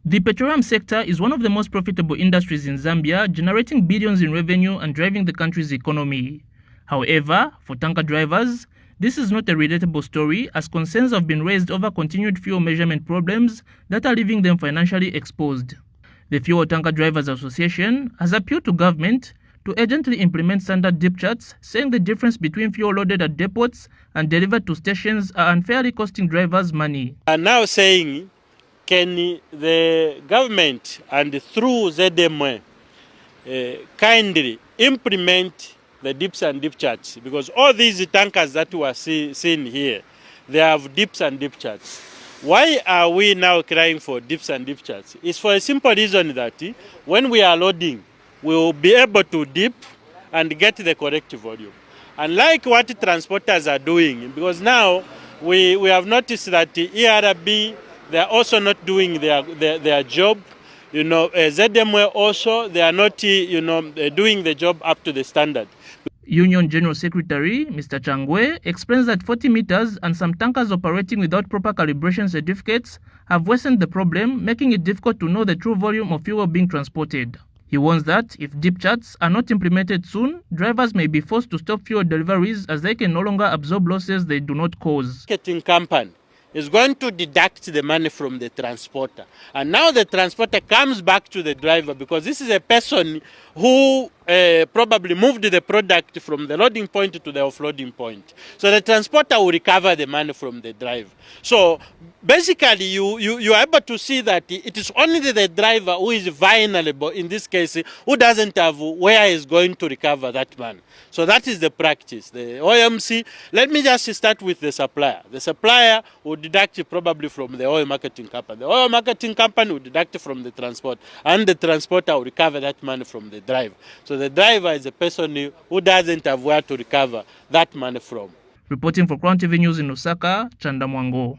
The petroleum sector is one of the most profitable industries in Zambia, generating billions in revenue and driving the country's economy. However, for tanker drivers, this is not a relatable story, as concerns have been raised over continued fuel measurement problems that are leaving them financially exposed. The Fuel Tanker Drivers Association has appealed to government to urgently implement standard dip charts, saying the difference between fuel loaded at depots and delivered to stations are unfairly costing drivers money. Are now saying, can the government and through ZMA kindly implement the dips and dip charts? Because all these tankers that we are seeing here, they have dips and dip charts. Why are we now crying for dips and dip charts? It's for a simple reason that when we are loading, we will be able to dip and get the correct volume. Unlike what transporters are doing, because now we have noticed that the ERB, they are also not doing their job. ZMA also, they are not doing the job up to the standard. Union General Secretary Mr. Changwe explains that 40 meters and some tankers operating without proper calibration certificates have worsened the problem, making it difficult to know the true volume of fuel being transported. He warns that if dip charts are not implemented soon, drivers may be forced to stop fuel deliveries as they can no longer absorb losses they do not cause. Marketing company is going to deduct the money from the transporter. And now the transporter comes back to the driver, because this is a person who probably moved the product from the loading point to the offloading point. So the transporter will recover the money from the driver. So basically you are able to see that it is only the driver who is vulnerable in this case, who doesn't have where he is going to recover that money. So that is the practice. The OMC, let me just start with the supplier. The supplier will deduct probably from the oil marketing company. The oil marketing company will deduct from the transport, and the transporter will recover that money from the driver. So the driver is a person who doesn't have where to recover that money from. Reporting for Crown TV News in Osaka, Chanda Mwango.